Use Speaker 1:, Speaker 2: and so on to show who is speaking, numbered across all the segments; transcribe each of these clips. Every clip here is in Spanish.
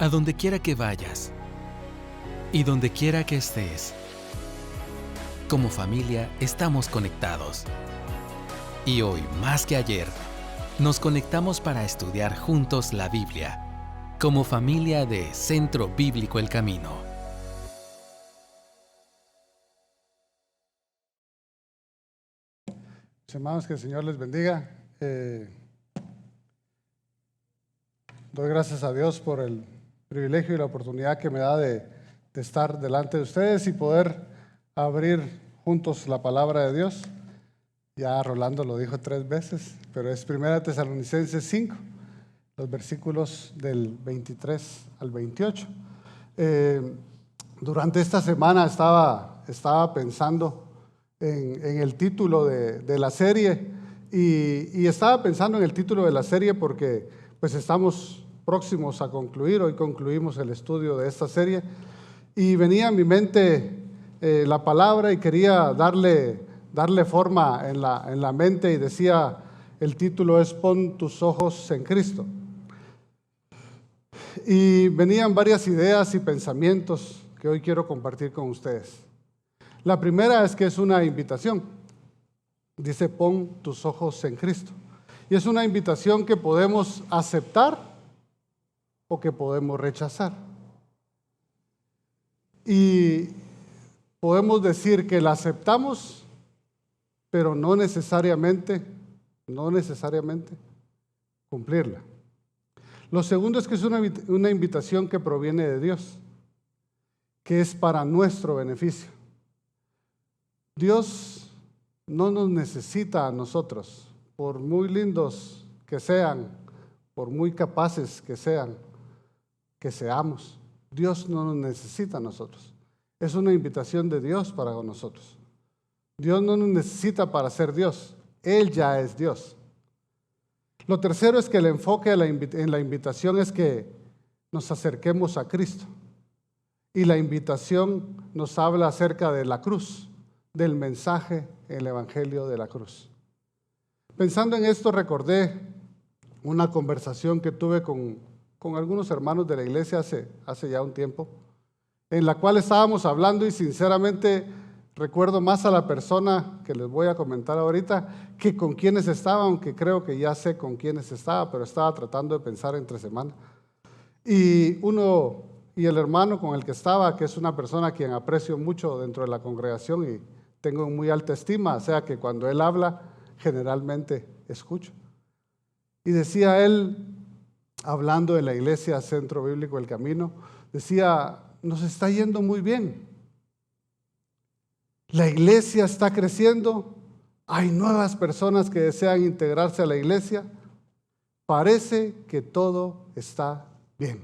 Speaker 1: a donde quiera que vayas y donde quiera que estés. Como familia estamos conectados. Y hoy, más que ayer, nos conectamos para estudiar juntos la Biblia, como familia de Centro Bíblico El Camino.
Speaker 2: Hermanos, que el Señor les bendiga. Doy gracias a Dios por el privilegio y la oportunidad que me da de estar delante de ustedes y poder abrir juntos la palabra de Dios. Ya Rolando lo dijo 3 veces, pero es 1 Tesalonicenses 5, los versículos del 23 al 28. Durante esta semana estaba pensando en el título de la serie y estaba pensando en el título de la serie porque pues estamos próximos a concluir. Hoy concluimos el estudio de esta serie y venía a mi mente la palabra y quería darle forma en la mente, y decía, el título es Pon tus ojos en Cristo. Y venían varias ideas y pensamientos que hoy quiero compartir con ustedes. La primera es que es una invitación. Dice, pon tus ojos en Cristo. Y es una invitación que podemos aceptar o que podemos rechazar. Y podemos decir que la aceptamos, pero no necesariamente cumplirla. Lo segundo es que es una invitación que proviene de Dios, que es para nuestro beneficio. Dios no nos necesita a nosotros, por muy lindos que sean, por muy capaces que seamos. Dios no nos necesita a nosotros. Es una invitación de Dios para nosotros. Dios no nos necesita para ser Dios. Él ya es Dios. Lo tercero es que el enfoque en la invitación es que nos acerquemos a Cristo. Y la invitación nos habla acerca de la cruz, del mensaje, el evangelio de la cruz. Pensando en esto, recordé una conversación que tuve con algunos hermanos de la iglesia hace ya un tiempo, en la cual estábamos hablando, y sinceramente recuerdo más a la persona que les voy a comentar ahorita que con quienes estaba, aunque creo que ya sé con quienes estaba, pero estaba tratando de pensar entre semana. Y el hermano con el que estaba, que es una persona a quien aprecio mucho dentro de la congregación y tengo muy alta estima, o sea que cuando él habla, generalmente escucho. Y decía él, hablando de la iglesia Centro Bíblico El Camino, decía, nos está yendo muy bien. La iglesia está creciendo, hay nuevas personas que desean integrarse a la iglesia. Parece que todo está bien.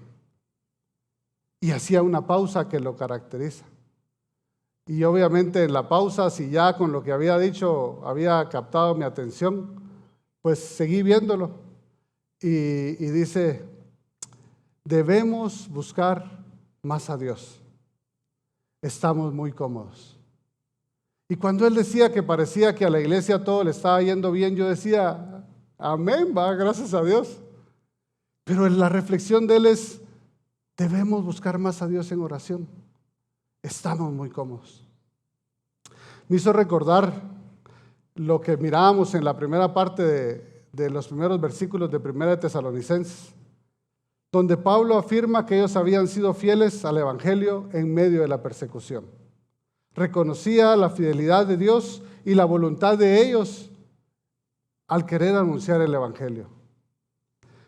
Speaker 2: Y hacía una pausa que lo caracteriza. Y obviamente en la pausa, si ya con lo que había dicho había captado mi atención, pues seguí viéndolo. Y dice, debemos buscar más a Dios. Estamos muy cómodos. Y cuando él decía que parecía que a la iglesia todo le estaba yendo bien, yo decía, amén, gracias a Dios. Pero la reflexión de él es, debemos buscar más a Dios en oración. Estamos muy cómodos. Me hizo recordar lo que mirábamos en la primera parte de los primeros versículos de 1 Tesalonicenses, donde Pablo afirma que ellos habían sido fieles al evangelio en medio de la persecución. Reconocía la fidelidad de Dios y la voluntad de ellos al querer anunciar el evangelio.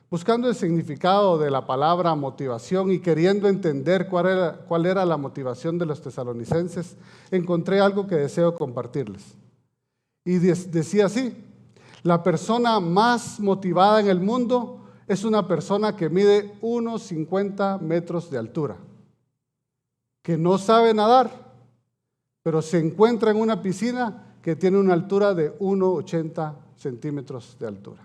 Speaker 2: Buscando el significado de la palabra motivación y queriendo entender cuál era la motivación de los tesalonicenses, encontré algo que deseo compartirles. Y decía así, la persona más motivada en el mundo es una persona que mide unos 50 metros de altura, que no sabe nadar, pero se encuentra en una piscina que tiene una altura de 1,80 centímetros de altura.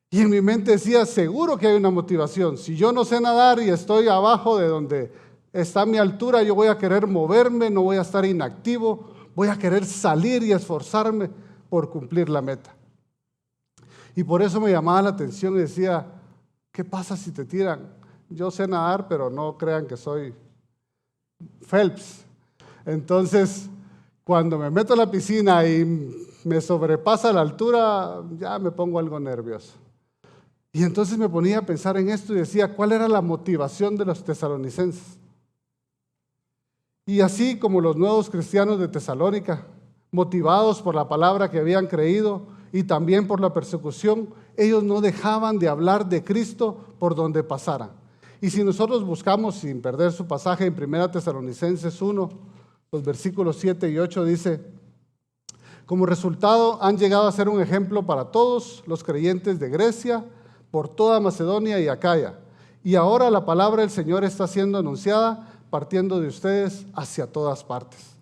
Speaker 2: Y en mi mente decía, seguro que hay una motivación. Si yo no sé nadar y estoy abajo de donde está mi altura, yo voy a querer moverme, no voy a estar inactivo, voy a querer salir y esforzarme por cumplir la meta. Y por eso me llamaba la atención y decía, ¿qué pasa si te tiran yo sé nadar, pero no crean que soy Phelps. Entonces, cuando me meto a la piscina y me sobrepasa la altura, ya me pongo algo nervioso. Y entonces me ponía a pensar en esto y decía, ¿cuál era la motivación de los tesalonicenses? Y así como los nuevos cristianos de Tesalónica, motivados por la palabra que habían creído y también por la persecución, ellos no dejaban de hablar de Cristo por donde pasaran. Y si nosotros buscamos, sin perder su pasaje en 1 Tesalonicenses 1, los versículos 7 y 8 dice, como resultado han llegado a ser un ejemplo para todos los creyentes de Grecia, por toda Macedonia y Acaya. Y ahora la palabra del Señor está siendo anunciada partiendo de ustedes hacia todas partes.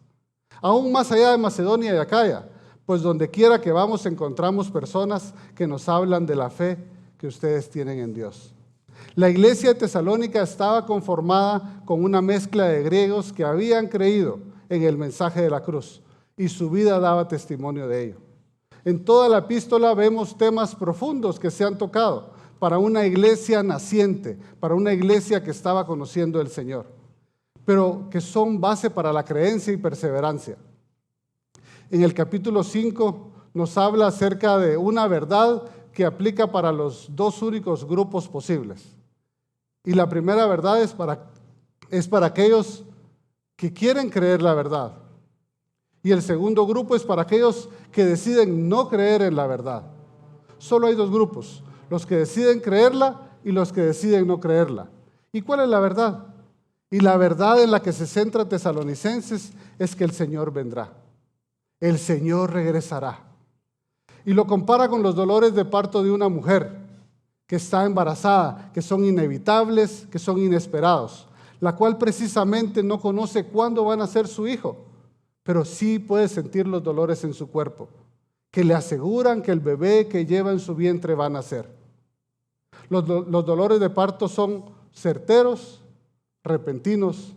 Speaker 2: Aún más allá de Macedonia y Acaya, pues donde quiera que vamos encontramos personas que nos hablan de la fe que ustedes tienen en Dios. La iglesia de Tesalónica estaba conformada con una mezcla de griegos que habían creído en el mensaje de la cruz y su vida daba testimonio de ello. En toda la epístola vemos temas profundos que se han tocado para una iglesia naciente, para una iglesia que estaba conociendo al Señor, pero que son base para la creencia y perseverancia. En el capítulo 5 nos habla acerca de una verdad que aplica para los dos únicos grupos posibles. Y la primera verdad es para aquellos que quieren creer la verdad. Y el segundo grupo es para aquellos que deciden no creer en la verdad. Solo hay dos grupos, los que deciden creerla y los que deciden no creerla. ¿Y cuál es la verdad? Y la verdad en la que se centra Tesalonicenses es que el Señor vendrá. El Señor regresará. Y lo compara con los dolores de parto de una mujer que está embarazada, que son inevitables, que son inesperados, la cual precisamente no conoce cuándo va a nacer su hijo, pero sí puede sentir los dolores en su cuerpo, que le aseguran que el bebé que lleva en su vientre va a nacer. Los dolores de parto son certeros, repentinos,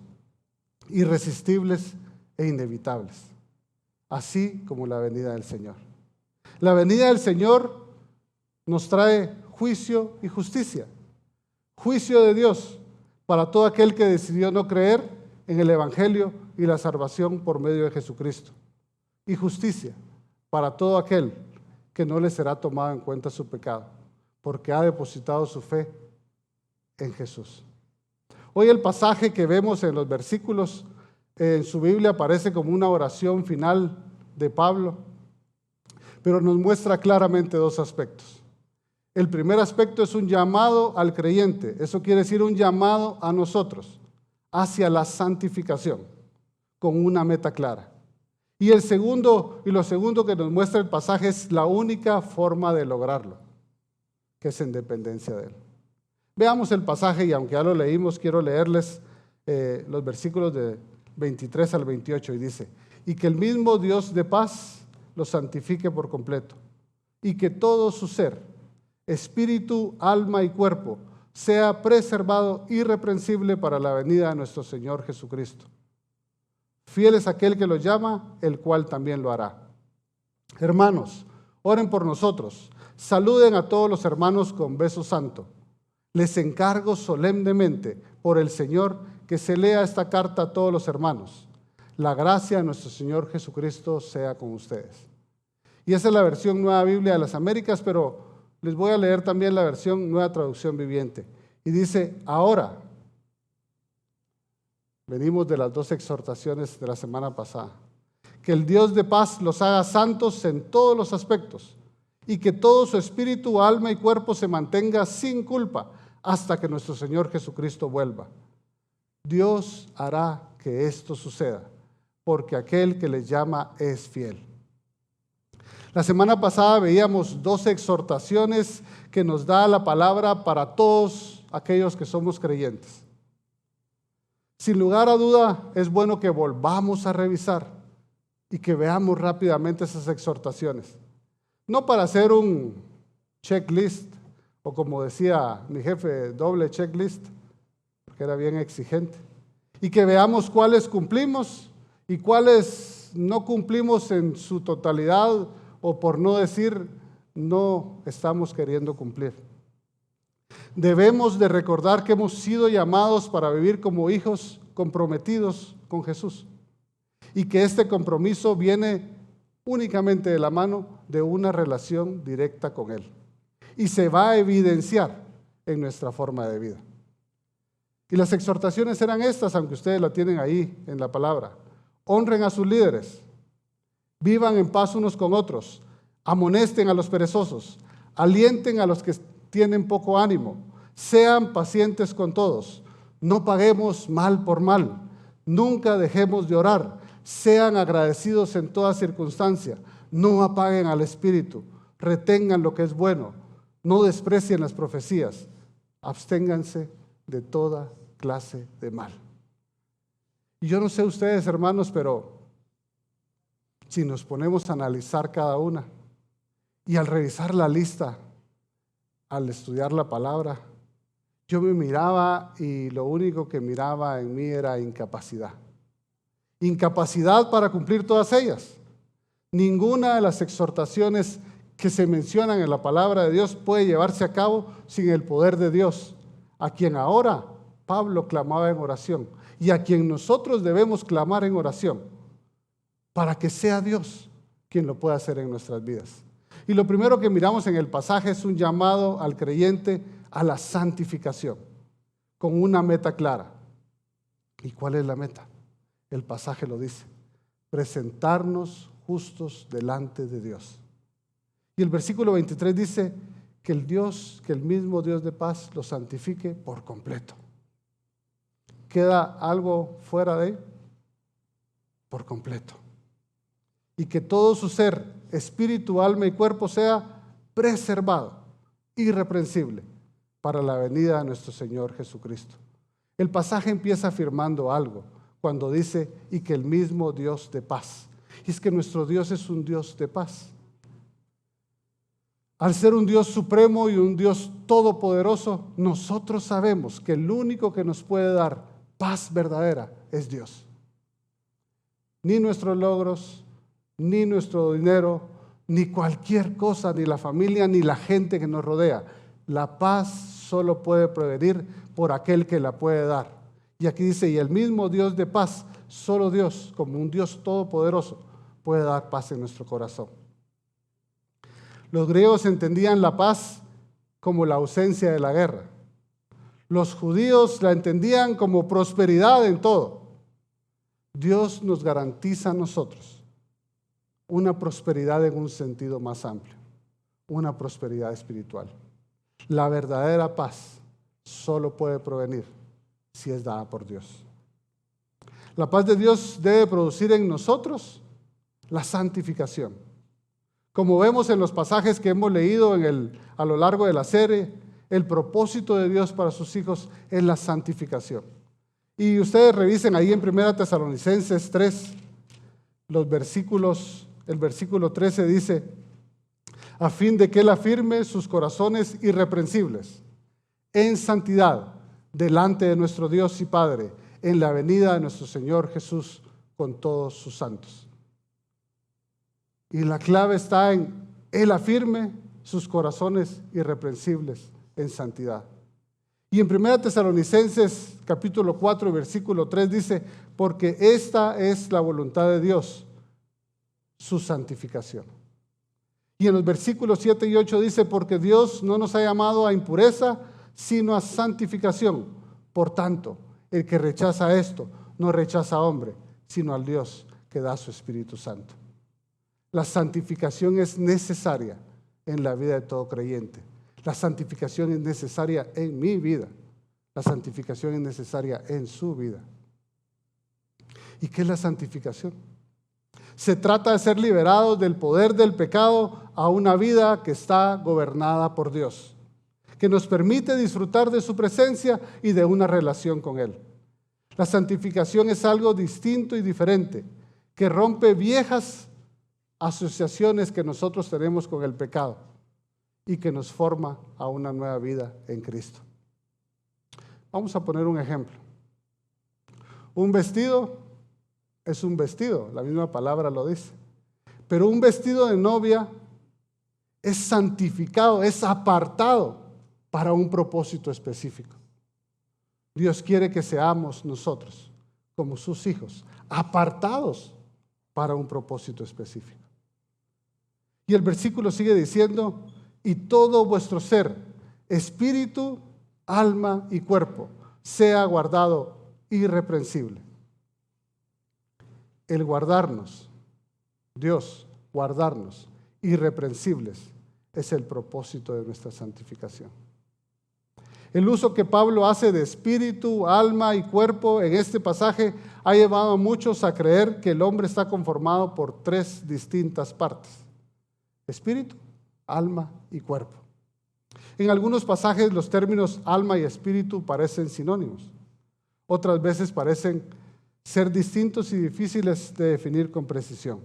Speaker 2: irresistibles e inevitables, así como la venida del Señor. La venida del Señor nos trae juicio y justicia. Juicio de Dios para todo aquel que decidió no creer en el Evangelio y la salvación por medio de Jesucristo. Y justicia para todo aquel que no le será tomado en cuenta su pecado, porque ha depositado su fe en Jesús. Hoy el pasaje que vemos en los versículos en su Biblia aparece como una oración final de Pablo, pero nos muestra claramente dos aspectos. El primer aspecto es un llamado al creyente, eso quiere decir un llamado a nosotros hacia la santificación, con una meta clara. Y lo segundo que nos muestra el pasaje es la única forma de lograrlo, que es en dependencia de Él. Veamos el pasaje y aunque ya lo leímos, quiero leerles los versículos de 23 al 28 y dice, y que el mismo Dios de paz los santifique por completo y que todo su ser, espíritu, alma y cuerpo sea preservado irreprensible para la venida de nuestro Señor Jesucristo. Fiel es aquel que lo llama, el cual también lo hará. Hermanos, oren por nosotros, saluden a todos los hermanos con beso santo. Les encargo solemnemente por el Señor que se lea esta carta a todos los hermanos. La gracia de nuestro Señor Jesucristo sea con ustedes. Y esa es la versión Nueva Biblia de las Américas, pero les voy a leer también la versión Nueva Traducción Viviente. Y dice, ahora, venimos de las dos exhortaciones de la semana pasada, que el Dios de paz los haga santos en todos los aspectos y que todo su espíritu, alma y cuerpo se mantenga sin culpa hasta que nuestro Señor Jesucristo vuelva. Dios hará que esto suceda, porque aquel que les llama es fiel. La semana pasada veíamos dos exhortaciones que nos da la palabra para todos aquellos que somos creyentes. Sin lugar a duda, es bueno que volvamos a revisar y que veamos rápidamente esas exhortaciones. No para hacer un checklist, o como decía mi jefe, doble checklist, porque era bien exigente. Y que veamos cuáles cumplimos y cuáles no cumplimos en su totalidad, o por no decir, no estamos queriendo cumplir. Debemos de recordar que hemos sido llamados para vivir como hijos comprometidos con Jesús y que este compromiso viene únicamente de la mano de una relación directa con Él y se va a evidenciar en nuestra forma de vida. Y las exhortaciones eran estas, aunque ustedes la tienen ahí en la palabra. Honren a sus líderes, vivan en paz unos con otros, amonesten a los perezosos, alienten a los que tienen poco ánimo, sean pacientes con todos, no paguemos mal por mal, nunca dejemos de orar, sean agradecidos en toda circunstancia, no apaguen al espíritu, retengan lo que es bueno, no desprecien las profecías, absténganse de toda clase de mal. Y yo no sé ustedes, hermanos, pero si nos ponemos a analizar cada una y al revisar la lista, al estudiar la palabra, yo me miraba y lo único que miraba en mí era incapacidad. Incapacidad para cumplir todas ellas. Ninguna de las exhortaciones que se mencionan en la palabra de Dios puede llevarse a cabo sin el poder de Dios, a quien ahora Pablo clamaba en oración y a quien nosotros debemos clamar en oración para que sea Dios quien lo pueda hacer en nuestras vidas. Y lo primero que miramos en el pasaje es un llamado al creyente a la santificación, con una meta clara. ¿Y cuál es la meta? El pasaje lo dice: presentarnos justos delante de Dios. Y el versículo 23 dice que el mismo Dios de paz los santifique por completo. ¿Queda algo fuera de él? Por completo. Y que todo su ser, espíritu, alma y cuerpo sea preservado, irreprensible, para la venida de nuestro Señor Jesucristo. El pasaje empieza afirmando algo cuando dice: y que el mismo Dios de paz. Y es que nuestro Dios es un Dios de paz. Al ser un Dios supremo y un Dios todopoderoso, nosotros sabemos que el único que nos puede dar paz verdadera es Dios. Ni nuestros logros, ni nuestro dinero, ni cualquier cosa, ni la familia, ni la gente que nos rodea. La paz solo puede provenir por aquel que la puede dar. Y aquí dice: y el mismo Dios de paz, solo Dios, como un Dios todopoderoso, puede dar paz en nuestro corazón. Los griegos entendían la paz como la ausencia de la guerra. Los judíos la entendían como prosperidad en todo. Dios nos garantiza a nosotros una prosperidad en un sentido más amplio, una prosperidad espiritual. La verdadera paz solo puede provenir si es dada por Dios. La paz de Dios debe producir en nosotros la santificación. Como vemos en los pasajes que hemos leído a lo largo de la serie, el propósito de Dios para sus hijos es la santificación. Y ustedes revisen ahí en 1 Tesalonicenses 3, el versículo 13 dice: a fin de que Él afirme sus corazones irreprensibles en santidad delante de nuestro Dios y Padre en la venida de nuestro Señor Jesús con todos sus santos. Y la clave está en Él afirme sus corazones irreprensibles en santidad. Y en 1 Tesalonicenses capítulo 4 versículo 3 dice: porque esta es la voluntad de Dios, su santificación. Y en los versículos 7 y 8 dice: porque Dios no nos ha llamado a impureza, sino a santificación. Por tanto, el que rechaza esto, no rechaza a hombre, sino al Dios que da su Espíritu Santo. La santificación es necesaria en la vida de todo creyente. La santificación es necesaria en mi vida. La santificación es necesaria en su vida. ¿Y qué es la santificación? Se trata de ser liberados del poder del pecado a una vida que está gobernada por Dios, que nos permite disfrutar de su presencia y de una relación con Él. La santificación es algo distinto y diferente, que rompe viejas asociaciones que nosotros tenemos con el pecado y que nos forma a una nueva vida en Cristo. Vamos a poner un ejemplo. Un vestido es un vestido, la misma palabra lo dice. Pero un vestido de novia es santificado, es apartado para un propósito específico. Dios quiere que seamos nosotros, como sus hijos, apartados para un propósito específico. Y el versículo sigue diciendo, y todo vuestro ser, espíritu, alma y cuerpo, sea guardado irreprensible. El guardarnos, Dios, guardarnos irreprensibles, es el propósito de nuestra santificación. El uso que Pablo hace de espíritu, alma y cuerpo en este pasaje ha llevado a muchos a creer que el hombre está conformado por tres distintas partes: espíritu, alma y cuerpo. En algunos pasajes los términos alma y espíritu parecen sinónimos. Otras veces parecen ser distintos y difíciles de definir con precisión.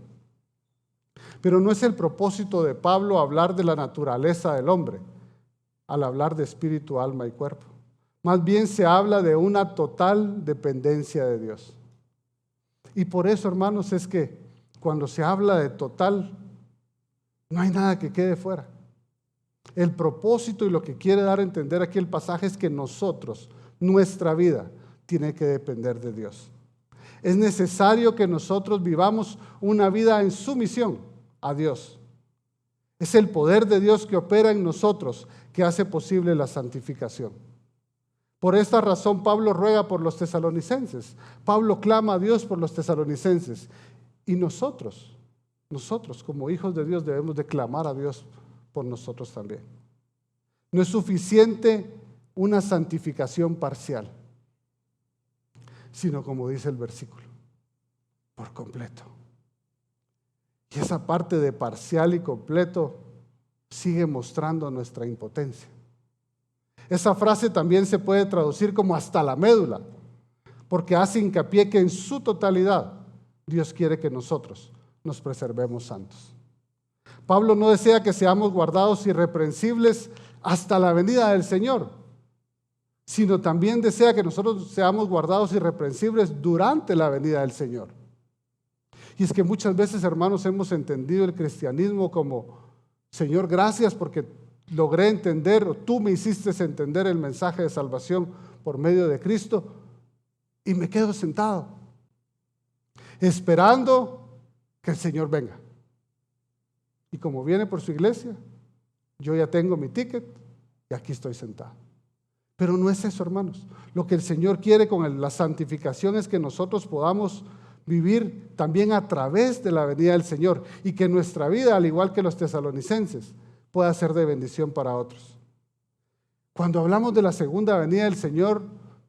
Speaker 2: Pero no es el propósito de Pablo hablar de la naturaleza del hombre al hablar de espíritu, alma y cuerpo. Más bien se habla de una total dependencia de Dios. Y por eso, hermanos, es que cuando se habla de total, no hay nada que quede fuera. El propósito y lo que quiere dar a entender aquí el pasaje es que nosotros, nuestra vida, tiene que depender de Dios. Es necesario que nosotros vivamos una vida en sumisión a Dios. Es el poder de Dios que opera en nosotros que hace posible la santificación. Por esta razón Pablo ruega por los tesalonicenses. Pablo clama a Dios por los tesalonicenses. Y nosotros como hijos de Dios debemos de clamar a Dios por nosotros también. No es suficiente una santificación parcial, sino, como dice el versículo, por completo. Y esa parte de parcial y completo sigue mostrando nuestra impotencia. Esa frase también se puede traducir como hasta la médula, porque hace hincapié que en su totalidad Dios quiere que nosotros nos preservemos santos. Pablo no desea que seamos guardados irreprensibles hasta la venida del Señor, sino también desea que nosotros seamos guardados irreprensibles durante la venida del Señor. Y es que muchas veces, hermanos, hemos entendido el cristianismo como: Señor, gracias porque logré entender, o tú me hiciste entender el mensaje de salvación por medio de Cristo, y me quedo sentado, esperando que el Señor venga. Y como viene por su iglesia, yo ya tengo mi ticket y aquí estoy sentado. Pero no es eso, hermanos. Lo que el Señor quiere con la santificación es que nosotros podamos vivir también a través de la venida del Señor y que nuestra vida, al igual que los tesalonicenses, pueda ser de bendición para otros. Cuando hablamos de la segunda venida del Señor,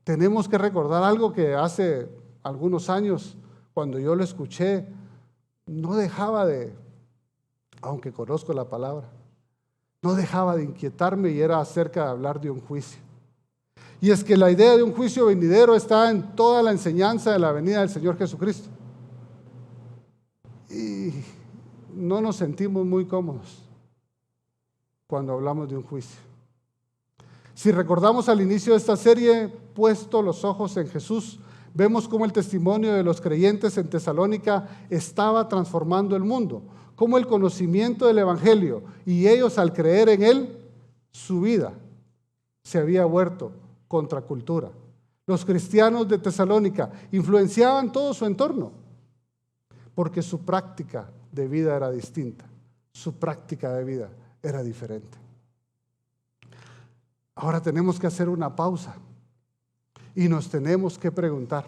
Speaker 2: tenemos que recordar algo que hace algunos años, cuando yo lo escuché, no dejaba de, aunque conozco la palabra, no dejaba de inquietarme, y era acerca de hablar de un juicio. Y es que la idea de un juicio venidero está en toda la enseñanza de la venida del Señor Jesucristo. Y no nos sentimos muy cómodos cuando hablamos de un juicio. Si recordamos al inicio de esta serie, puesto los ojos en Jesús, vemos cómo el testimonio de los creyentes en Tesalónica estaba transformando el mundo, cómo el conocimiento del Evangelio y ellos, al creer en él, su vida se había vuelto contracultura. Los cristianos de Tesalónica influenciaban todo su entorno porque su práctica de vida era distinta, su práctica de vida era diferente. Ahora tenemos que hacer una pausa y nos tenemos que preguntar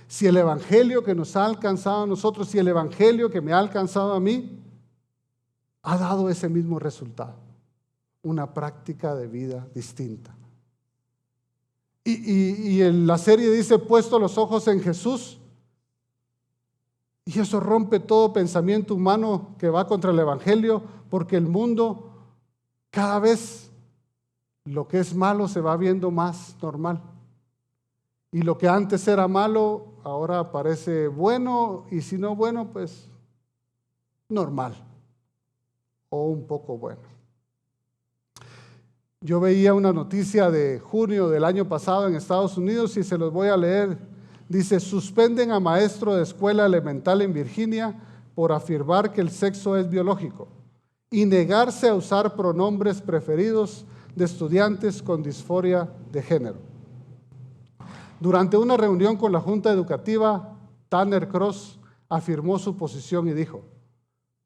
Speaker 2: si el Evangelio que nos ha alcanzado a nosotros, si el Evangelio que me ha alcanzado a mí, ha dado ese mismo resultado, una práctica de vida distinta. Y en la serie dice, puesto los ojos en Jesús, y eso rompe todo pensamiento humano que va contra el Evangelio, porque el mundo, cada vez lo que es malo se va viendo más normal. Y lo que antes era malo, ahora parece bueno, y si no bueno, pues normal o un poco bueno. Yo veía una noticia de junio del año pasado en Estados Unidos y se los voy a leer. Dice, suspenden a maestro de escuela elemental en Virginia por afirmar que el sexo es biológico y negarse a usar pronombres preferidos de estudiantes con disforia de género. Durante una reunión con la Junta Educativa, Tanner Cross afirmó su posición y dijo: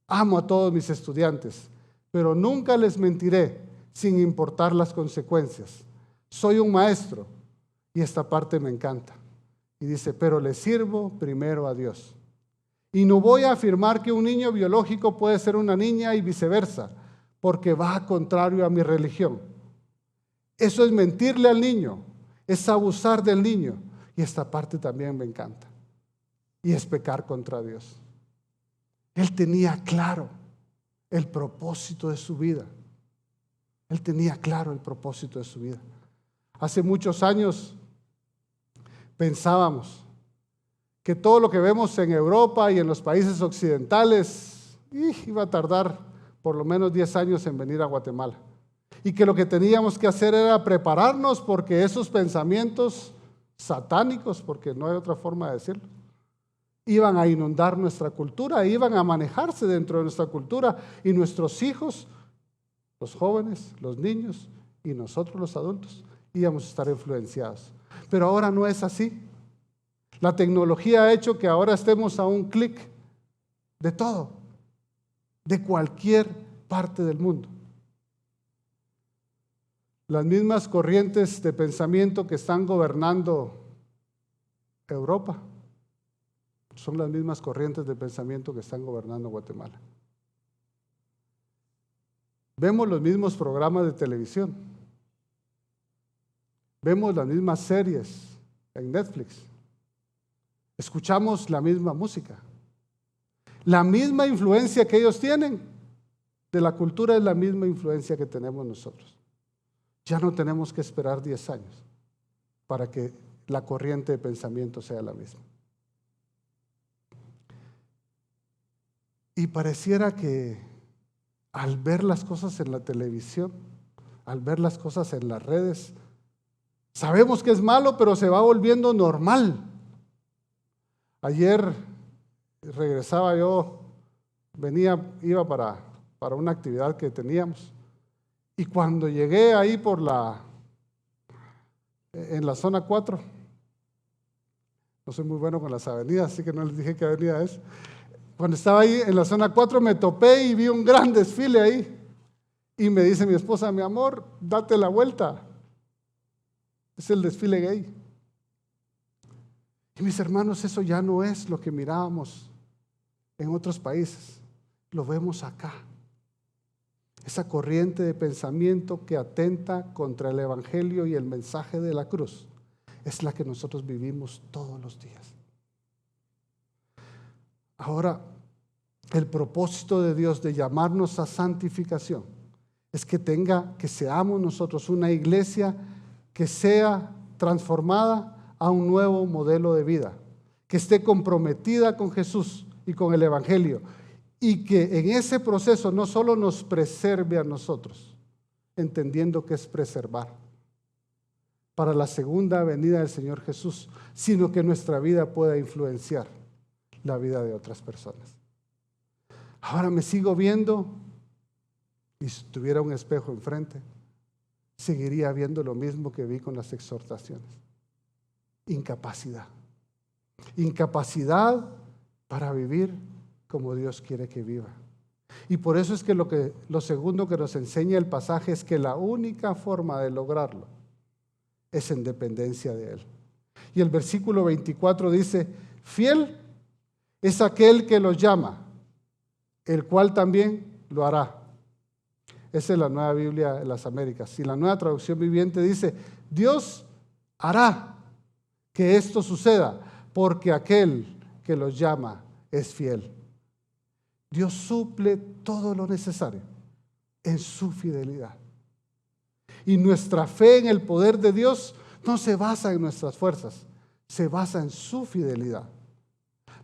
Speaker 2: amo a todos mis estudiantes, pero nunca les mentiré sin importar las consecuencias. Soy un maestro y esta parte me encanta. Y dice, pero le sirvo primero a Dios. Y no voy a afirmar que un niño biológico puede ser una niña y viceversa, porque va contrario a mi religión. Eso es mentirle al niño, es abusar del niño. Y esta parte también me encanta. Y es pecar contra Dios. Él tenía claro el propósito de su vida. Él tenía claro el propósito de su vida. Hace muchos años pensábamos que todo lo que vemos en Europa y en los países occidentales iba a tardar por lo menos 10 años en venir a Guatemala. Y que lo que teníamos que hacer era prepararnos porque esos pensamientos satánicos, porque no hay otra forma de decirlo, iban a inundar nuestra cultura, iban a manejarse dentro de nuestra cultura y nuestros hijos, los jóvenes, los niños y nosotros los adultos íbamos a estar influenciados. Pero ahora no es así. La tecnología ha hecho que ahora estemos a un clic de todo, de cualquier parte del mundo. Las mismas corrientes de pensamiento que están gobernando Europa son las mismas corrientes de pensamiento que están gobernando Guatemala. Vemos los mismos programas de televisión. Vemos las mismas series en Netflix. Escuchamos la misma música. La misma influencia que ellos tienen de la cultura es la misma influencia que tenemos nosotros. Ya no tenemos que esperar 10 años para que la corriente de pensamiento sea la misma. Y pareciera que al ver las cosas en la televisión, al ver las cosas en las redes, sabemos que es malo, pero se va volviendo normal. Ayer regresaba yo, iba para una actividad que teníamos, y cuando llegué ahí en la zona 4, no soy muy bueno con las avenidas, así que no les dije qué avenida es. Cuando estaba ahí en la zona 4 me topé y vi un gran desfile ahí. Y me dice mi esposa, mi amor, date la vuelta. Es el desfile gay. Y mis hermanos, eso ya no es lo que mirábamos en otros países. Lo vemos acá. Esa corriente de pensamiento que atenta contra el Evangelio y el mensaje de la cruz es la que nosotros vivimos todos los días. Ahora, el propósito de Dios de llamarnos a santificación es que seamos nosotros una iglesia que sea transformada a un nuevo modelo de vida, que esté comprometida con Jesús y con el Evangelio, y que en ese proceso no solo nos preserve a nosotros, entendiendo que es preservar para la segunda venida del Señor Jesús, sino que nuestra vida pueda influenciar la vida de otras personas. Ahora me sigo viendo, y si tuviera un espejo enfrente, seguiría viendo lo mismo que vi con las exhortaciones. Incapacidad. Incapacidad para vivir como Dios quiere que viva. Y por eso es que lo segundo que nos enseña el pasaje es que la única forma de lograrlo es en dependencia de Él. Y el versículo 24 dice, fiel es aquel que los llama, el cual también lo hará. Esa es la Nueva Biblia de las Américas. Y la Nueva Traducción Viviente dice, Dios hará que esto suceda, porque aquel que los llama es fiel. Dios suple todo lo necesario en su fidelidad. Y nuestra fe en el poder de Dios no se basa en nuestras fuerzas, se basa en su fidelidad.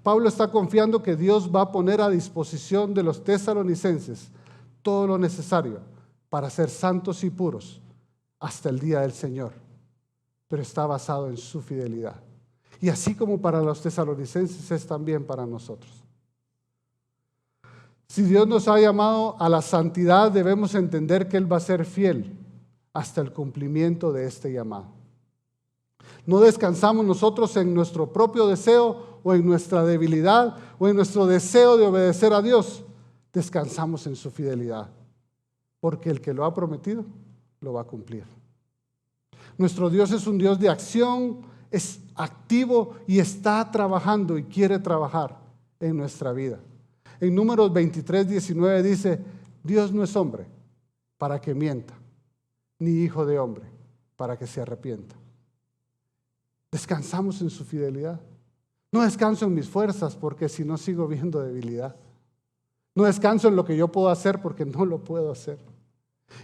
Speaker 2: Pablo está confiando que Dios va a poner a disposición de los tesalonicenses todo lo necesario para ser santos y puros hasta el día del Señor, pero está basado en su fidelidad. Y así como para los tesalonicenses es también para nosotros. Si Dios nos ha llamado a la santidad, debemos entender que Él va a ser fiel hasta el cumplimiento de este llamado. No descansamos nosotros en nuestro propio deseo o en nuestra debilidad o en nuestro deseo de obedecer a Dios. Descansamos en su fidelidad, porque el que lo ha prometido, lo va a cumplir. Nuestro Dios es un Dios de acción, es activo y está trabajando y quiere trabajar en nuestra vida. En Números 23:19 dice: Dios no es hombre para que mienta, ni hijo de hombre para que se arrepienta. Descansamos en su fidelidad. No descanso en mis fuerzas, porque si no sigo viendo debilidad. No descanso en lo que yo puedo hacer, porque no lo puedo hacer.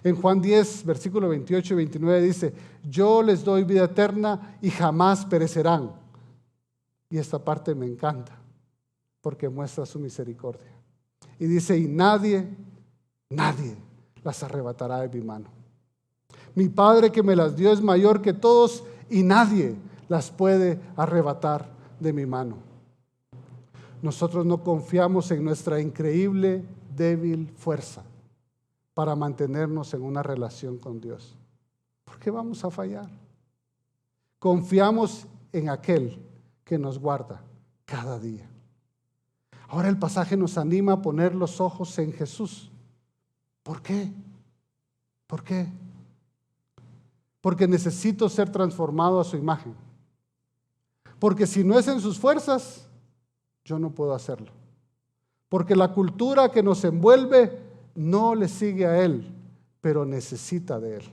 Speaker 2: En Juan 10, versículo 28 y 29 dice: yo les doy vida eterna y jamás perecerán. Y esta parte me encanta, porque muestra su misericordia. Y dice: y nadie las arrebatará de mi mano. Mi Padre que me las dio es mayor que todos, y nadie las puede arrebatar de mi mano. Nosotros no confiamos en nuestra increíble, débil fuerza para mantenernos en una relación con Dios. ¿Por qué vamos a fallar? Confiamos en aquel que nos guarda cada día. Ahora el pasaje nos anima a poner los ojos en Jesús. ¿Por qué? ¿Por qué? Porque necesito ser transformado a su imagen. Porque si no es en sus fuerzas, yo no puedo hacerlo. Porque la cultura que nos envuelve no le sigue a Él, pero necesita de Él.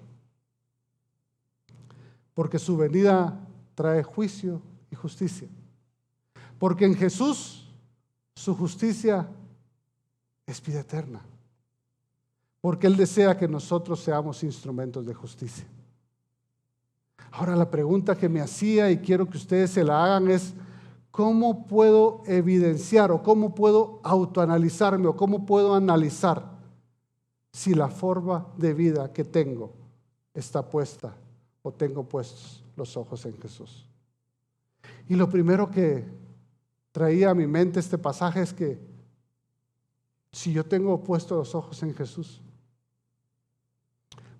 Speaker 2: Porque su venida trae juicio y justicia. Porque en Jesús su justicia es vida eterna. Porque Él desea que nosotros seamos instrumentos de justicia. Ahora la pregunta que me hacía y quiero que ustedes se la hagan es: ¿cómo puedo evidenciar o cómo puedo autoanalizarme o cómo puedo analizar si la forma de vida que tengo está puesta o tengo puestos los ojos en Jesús? Y lo primero que traía a mi mente este pasaje es que si yo tengo puestos los ojos en Jesús,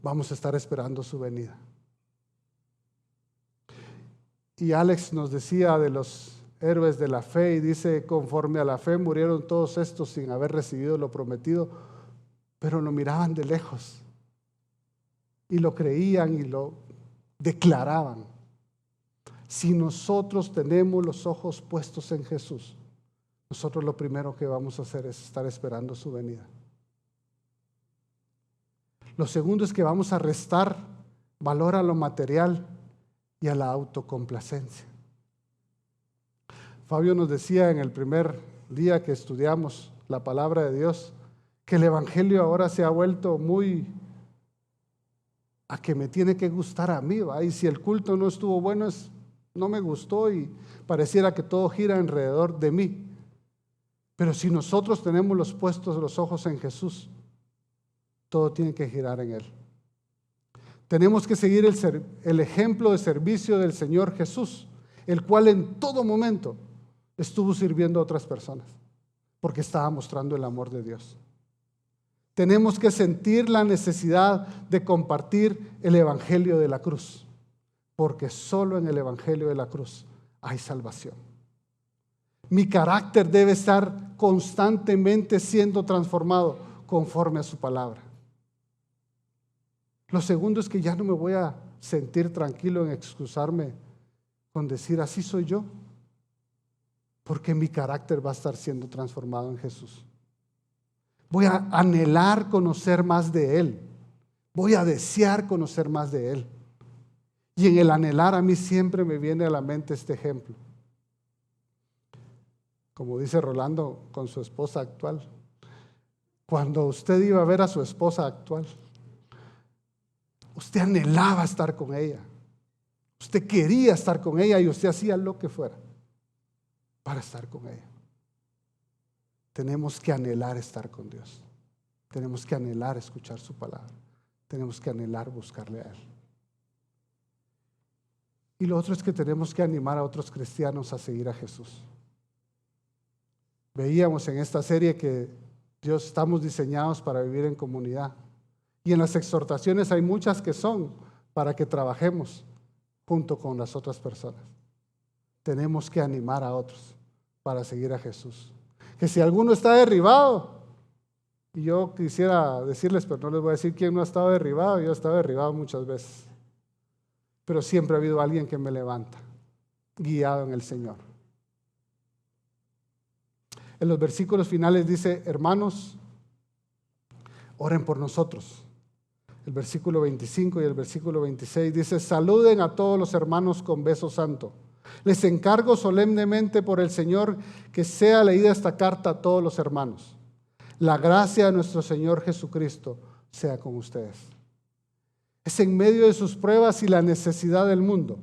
Speaker 2: vamos a estar esperando su venida. Y Alex nos decía de los héroes de la fe y dice: conforme a la fe murieron todos estos sin haber recibido lo prometido, pero lo miraban de lejos y lo creían y lo declaraban. Si nosotros tenemos los ojos puestos en Jesús, nosotros lo primero que vamos a hacer es estar esperando su venida. Lo segundo es que vamos a restar valor a lo material y a la autocomplacencia. Fabio nos decía en el primer día que estudiamos la palabra de Dios que el evangelio ahora se ha vuelto muy a que me tiene que gustar a mí, ¿va? Y si el culto no estuvo bueno, no me gustó y pareciera que todo gira alrededor de mí. Pero si nosotros tenemos los ojos en Jesús, todo tiene que girar en Él. Tenemos que seguir el ejemplo de servicio del Señor Jesús, el cual en todo momento estuvo sirviendo a otras personas, porque estaba mostrando el amor de Dios. Tenemos que sentir la necesidad de compartir el evangelio de la cruz, porque solo en el evangelio de la cruz hay salvación. Mi carácter debe estar constantemente siendo transformado conforme a su palabra. Lo segundo es que ya no me voy a sentir tranquilo en excusarme con decir así soy yo, porque mi carácter va a estar siendo transformado en Jesús. Voy a anhelar conocer más de Él. Voy a desear conocer más de Él. Y en el anhelar a mí siempre me viene a la mente este ejemplo. Como dice Rolando con su esposa actual. Cuando usted iba a ver a su esposa actual, usted anhelaba estar con ella. Usted quería estar con ella y usted hacía lo que fuera para estar con ella. Tenemos que anhelar estar con Dios. Tenemos que anhelar escuchar su palabra. Tenemos que anhelar buscarle a Él. Y lo otro es que tenemos que animar a otros cristianos a seguir a Jesús. Veíamos en esta serie que Dios estamos diseñados para vivir en comunidad. Y en las exhortaciones hay muchas que son para que trabajemos junto con las otras personas. Tenemos que animar a otros para seguir a Jesús. Que si alguno está derribado, y yo quisiera decirles, pero no les voy a decir quién no ha estado derribado, yo he estado derribado muchas veces, pero siempre ha habido alguien que me levanta, guiado en el Señor. En los versículos finales dice: hermanos, oren por nosotros. El versículo 25 y el versículo 26 dice: saluden a todos los hermanos con beso santo. Les encargo solemnemente por el Señor que sea leída esta carta a todos los hermanos. La gracia de nuestro Señor Jesucristo sea con ustedes. Es en medio de sus pruebas y la necesidad del mundo.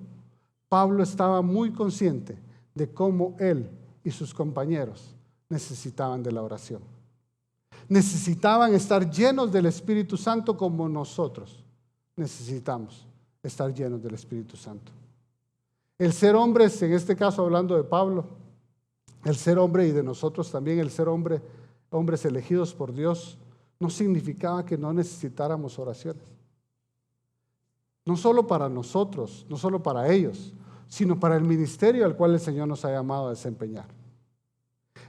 Speaker 2: Pablo estaba muy consciente de cómo él y sus compañeros necesitaban de la oración. Necesitaban estar llenos del Espíritu Santo como nosotros necesitamos estar llenos del Espíritu Santo. El ser hombres, en este caso hablando de Pablo, el ser hombre y de nosotros también, el ser hombre, hombres elegidos por Dios, no significaba que no necesitáramos oraciones. No solo para nosotros, no solo para ellos, sino para el ministerio al cual el Señor nos ha llamado a desempeñar.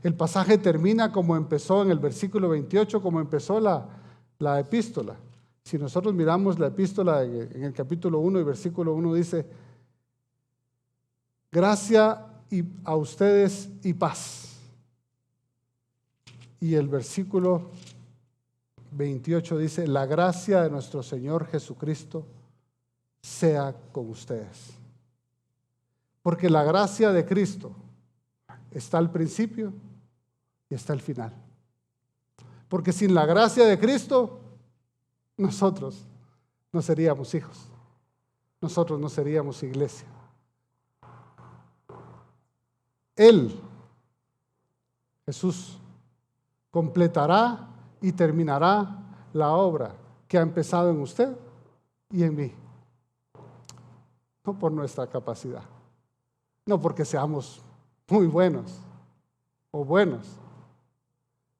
Speaker 2: El pasaje termina como empezó en el versículo 28, como empezó la epístola. Si nosotros miramos la epístola en el capítulo 1 y versículo 1 dice: gracia a ustedes y paz. Y el versículo 28 dice: la gracia de nuestro Señor Jesucristo sea con ustedes. Porque la gracia de Cristo está al principio y está al final. Porque sin la gracia de Cristo, nosotros no seríamos hijos. Nosotros no seríamos iglesia. Él, Jesús, completará y terminará la obra que ha empezado en usted y en mí. No por nuestra capacidad, no porque seamos muy buenos o buenos,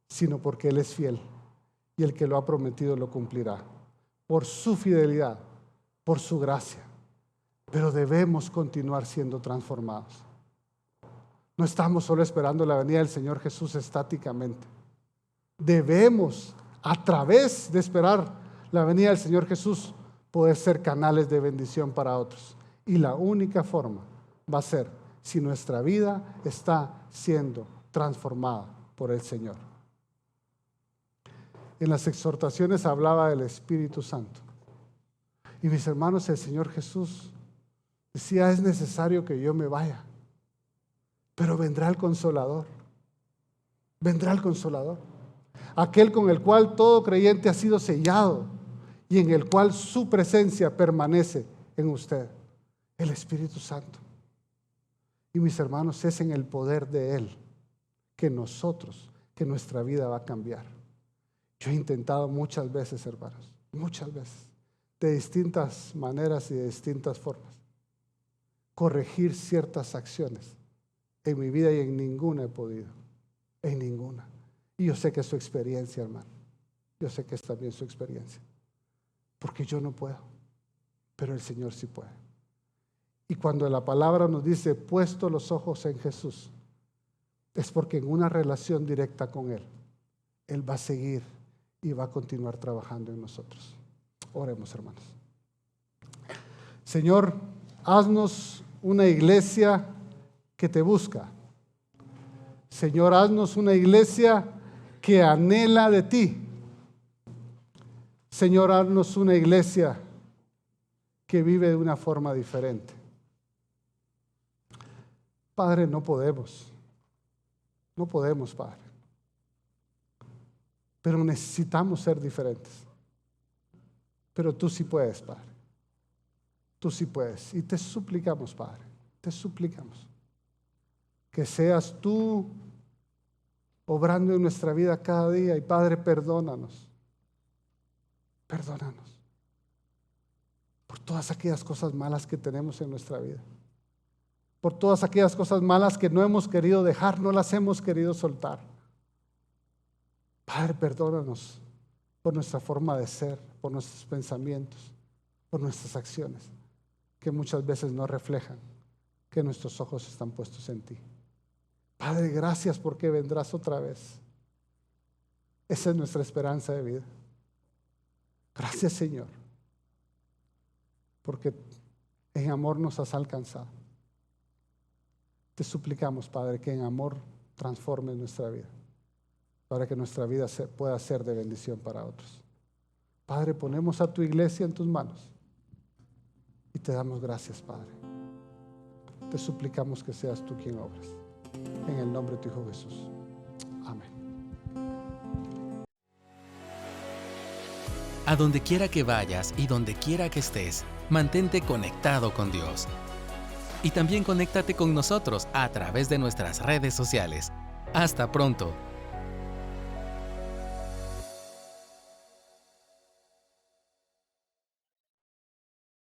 Speaker 2: sino porque Él es fiel y el que lo ha prometido lo cumplirá. Por su fidelidad, por su gracia. Pero debemos continuar siendo transformados. No estamos solo esperando la venida del Señor Jesús estáticamente. Debemos, a través de esperar la venida del Señor Jesús, poder ser canales de bendición para otros. Y la única forma va a ser si nuestra vida está siendo transformada por el Señor. En las exhortaciones hablaba del Espíritu Santo. Y mis hermanos, el Señor Jesús decía: es necesario que yo me vaya, pero vendrá el Consolador. Vendrá el Consolador. Aquel con el cual todo creyente ha sido sellado y en el cual su presencia permanece en usted. El Espíritu Santo. Y mis hermanos, es en el poder de Él que nuestra vida va a cambiar. Yo he intentado muchas veces, hermanos, muchas veces, de distintas maneras y de distintas formas, corregir ciertas acciones en mi vida y en ninguna he podido, en ninguna. Y yo sé que es su experiencia, hermano. Yo sé que es también su experiencia. Porque yo no puedo, pero el Señor sí puede. Y cuando la palabra nos dice: puesto los ojos en Jesús, es porque en una relación directa con Él, Él va a seguir y va a continuar trabajando en nosotros. Oremos, hermanos. Señor, haznos una iglesia que te busca. Señor, haznos una iglesia que anhela de ti. Señor, haznos una iglesia que vive de una forma diferente. Padre, no podemos, Padre. Pero necesitamos ser diferentes. Pero tú sí puedes, Padre. Tú sí puedes. Y te suplicamos, Padre, te suplicamos que seas tú obrando en nuestra vida cada día. Y Padre, perdónanos. Perdónanos por todas aquellas cosas malas que tenemos en nuestra vida. Por todas aquellas cosas malas que no hemos querido dejar, no las hemos querido soltar. Padre, perdónanos por nuestra forma de ser, por nuestros pensamientos, por nuestras acciones, que muchas veces no reflejan que nuestros ojos están puestos en ti. Padre, gracias porque vendrás otra vez. Esa es nuestra esperanza de vida. Gracias, Señor, porque en amor nos has alcanzado. Te suplicamos, Padre, que en amor transformes nuestra vida, para que nuestra vida pueda ser de bendición para otros. Padre, ponemos a tu iglesia en tus manos y te damos gracias, Padre. Te suplicamos que seas tú quien obres. En el nombre de tu Hijo Jesús. Amén.
Speaker 1: A donde quiera que vayas y donde quiera que estés, mantente conectado con Dios. Y también conéctate con nosotros a través de nuestras redes sociales. Hasta pronto.